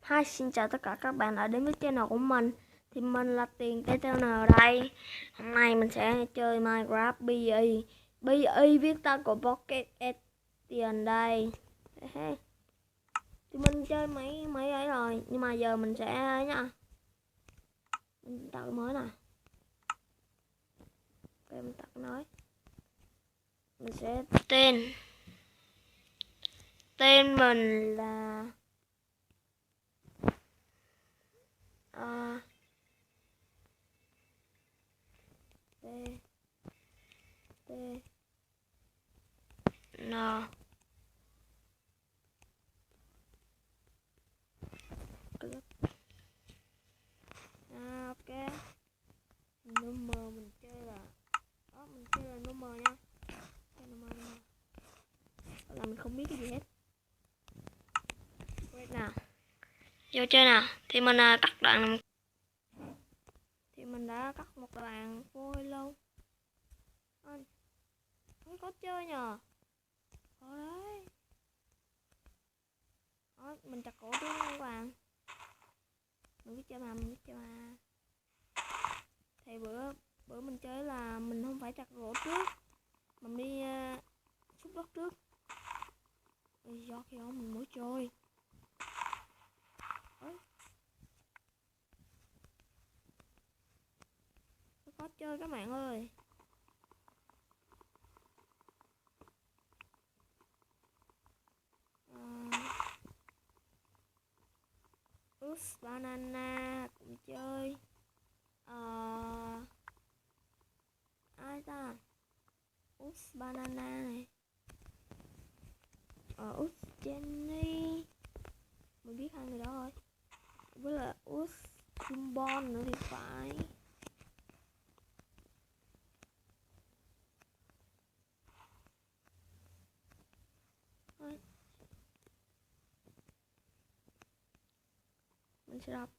Hi, xin chào tất cả các bạn đã đến với channel của mình. Thì mình là Tiền TTN ở đây. Hôm nay mình sẽ chơi Minecraft BE. BE viết tắt của Pocket Edition đây. Thì mình chơi mấy ấy rồi, nhưng mà giờ mình sẽ nha. Mình tạo mới nè. Ok, mình tạo nói. Mình sẽ tên mình là T T N. Ok. Number mình chơi là mình chơi là number nha. Number. Là mình không biết cái gì hết. Wait nào. Vô chơi nào. Thì mình cắt đoạn. Thì mình đã cắt một đoạn vôi luôn. Không có chơi nhờ. Đấy. Đó, mình chặt cổ trước các bạn. Mình biết chơi mà. Thì bữa mình chơi là mình không phải chặt gỗ trước. Mình đi xúc đất trước. Do khi đó mình mới chơi. Có chơi các bạn ơi. Banana cũng chơi. Ai ta? Banana này. Jenny. Mình biết hai người đó rồi. Với là Jumbon nữa thì phải. Mình sẽ đọc.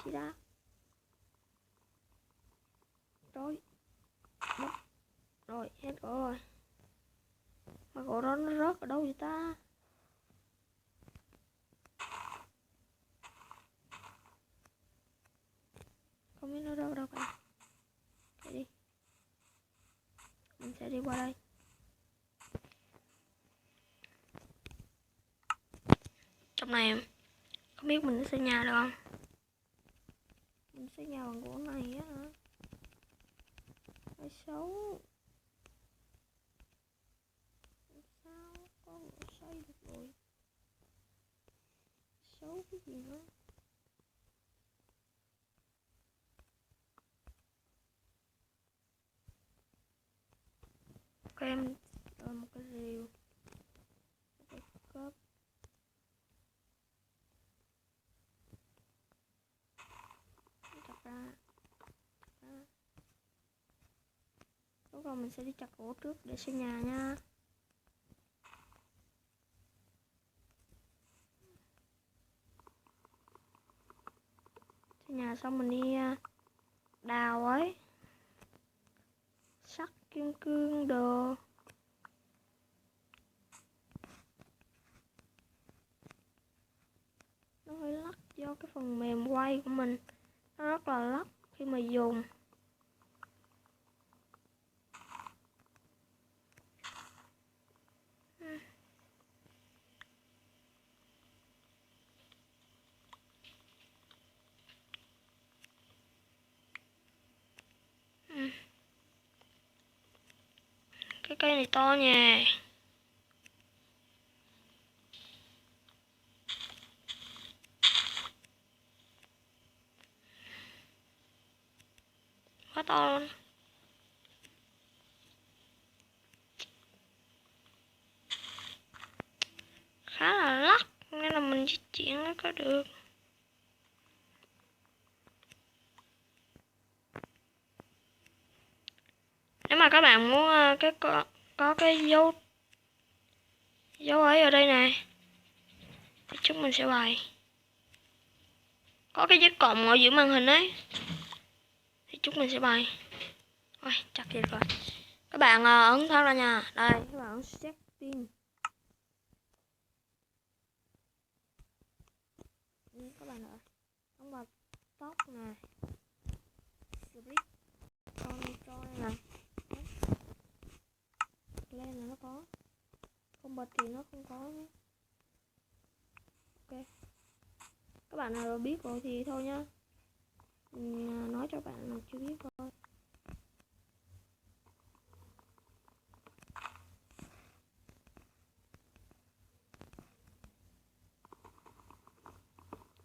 Xí đá. Rồi, hết gỗ rồi. Mà gỗ đó nó rớt ở đâu vậy ta? Không biết nó rớt ở đâu cả. Chạy đi. Mình sẽ đi qua đây. Trong này không biết mình sẽ xây nhà được không? Mình xây nhà bằng gỗ này á hả? Hơi xấu. Sao có gỗ xây được rồi? Xấu cái gì nữa? Ok, em một cái rìu. Một cái cốp. Chặt ra. Lúc rồi mình sẽ đi chặt gỗ trước để xây nhà nha. Xây nhà xong mình đi đào ấy. Sắt kim cương đồ. Nó hơi lắc do cái phần mềm quay của mình nó rất là lắc khi mà dùng. Cái cây này to nha. Quá to luôn. Khá là lắc nên là mình di chuyển nó có được. Nếu mà các bạn muốn có cái dấu ấy ở đây này thì chúng mình sẽ bày. Có cái dấu cộng ở giữa màn hình ấy thì chúng mình sẽ bày. Ôi chặt thiệt rồi. Các bạn ấn thoát ra nha. Đây các bạn ấn setting. bạn ơi. Đóng vào tóc nè, split control nè, lên là nó có, không bật thì nó không có nhé. Ok, các bạn nào biết rồi thì thôi nhá, mình nói cho bạn nào chưa biết thôi.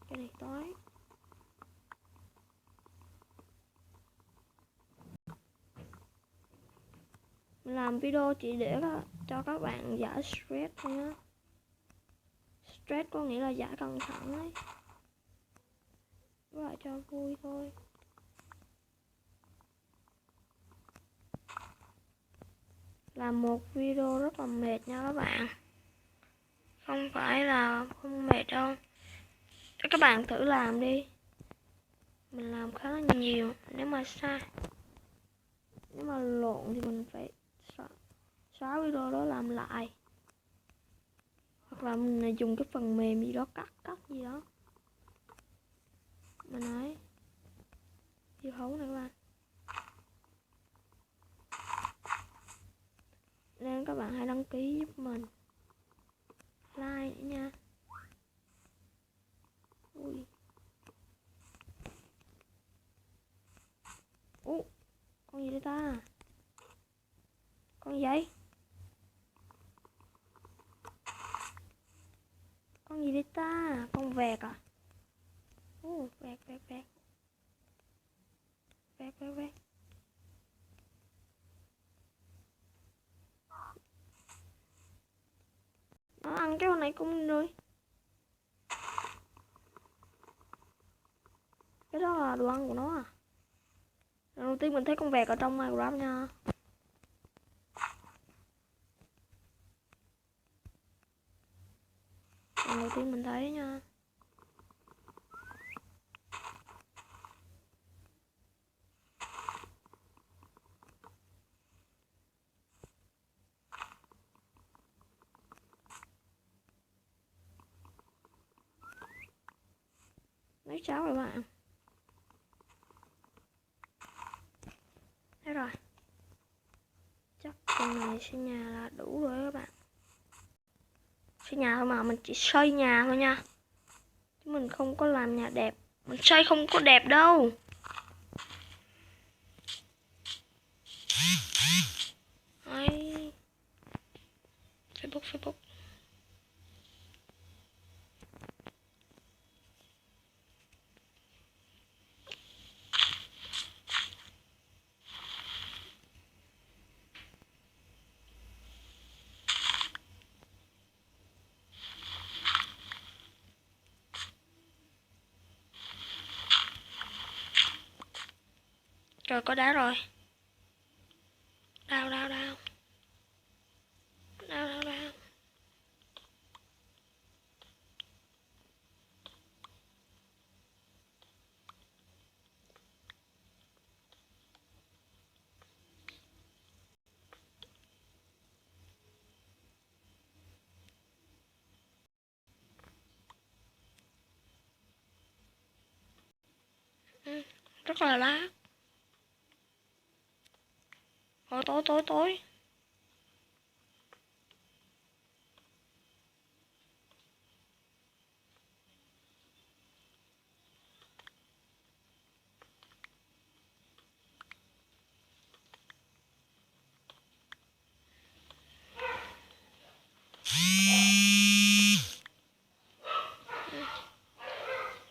Cái này tối. Mình làm video chỉ để cho các bạn giải stress thôi nhá. Stress có nghĩa là giải căng thẳng ấy, với lại cho vui thôi. Làm một video rất là mệt nha các bạn, không phải là không mệt đâu, cho các bạn thử làm đi. Mình làm khá là nhiều, nếu mà sai, nếu mà lộn thì mình phải xóa video đó làm lại, hoặc là mình dùng cái phần mềm gì đó cắt gì đó. Mình nói diêu hấu này các bạn, nên các bạn hãy đăng ký giúp mình, like nữa nha. Ui, con gì đây ta, con gì vậy, con gì đây ta, con vẹt à? Vẹt vẹt vẹt vẹt vẹt vẹt. Nó ăn cái con này cũng rồi. Cái đó là đồ ăn của nó à? Lần đầu tiên mình thấy con vẹt ở trong Minecraft nha. Lần đầu tiên mình thấy nha. Lấy cháo rồi bạn. Thế rồi. Chắc con này xây nhà là đủ rồi các bạn. Xây nhà thôi mà, mình chỉ xây nhà thôi nha, chứ mình không có làm nhà đẹp. Mình xây không có đẹp đâu. Đấy. Facebook. Rồi có đá rồi. Đao. Rất là lá. Tối.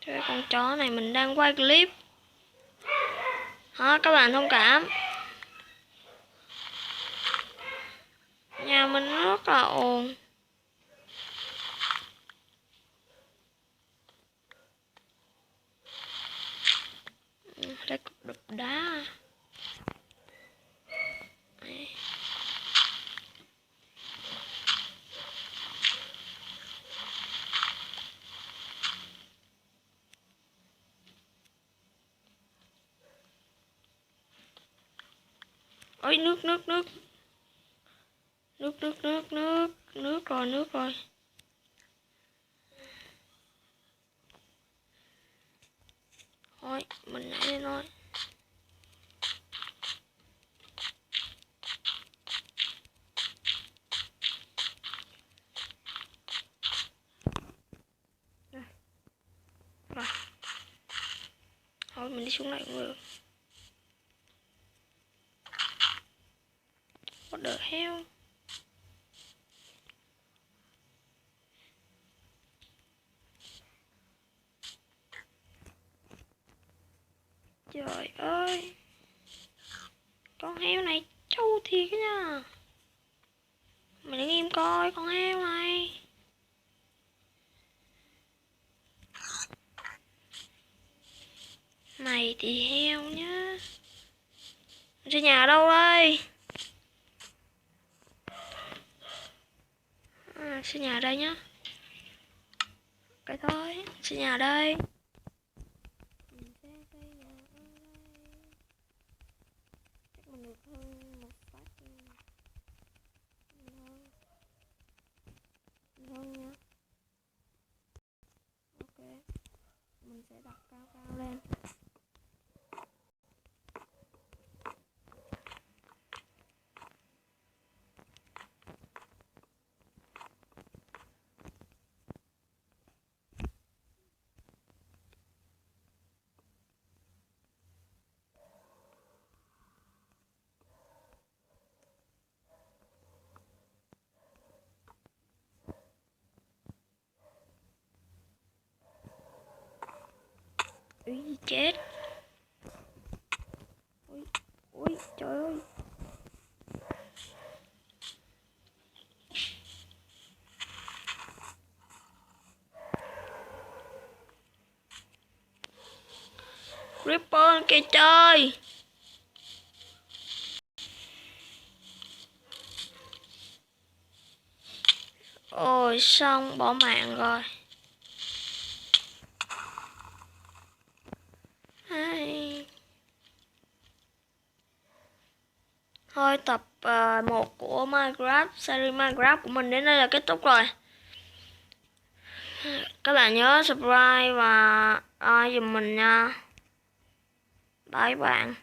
Trời, con chó này mình đang quay clip. Các bạn thông cảm. Nhà mình rất là ồn. Đây cục đập đá. Ôi nước rồi. Thôi mình nhảy lên thôi. Rồi. Thôi mình đi xuống này cũng được. What the hell? Trời ơi, con heo này trâu thiệt nha. Mày đứng im coi con heo này. Mày thì heo nhá. Xây nhà ở đâu đây? Xây nhà ở đây nhá. Cái thôi, xây nhà ở đây. Mình sẽ xây nhà ở đây. Chắc mình được hơn một phát nha. Hơn nha. Ok, mình sẽ đặt cao cao lên. Ý chết. Ui trời ơi. Ripper kìa trời. Ôi xong bỏ mạng rồi. Ai. Thôi tập 1 của Minecraft, series Minecraft của mình đến đây là kết thúc rồi. Các bạn nhớ subscribe và like giùm mình nha. Bye bạn.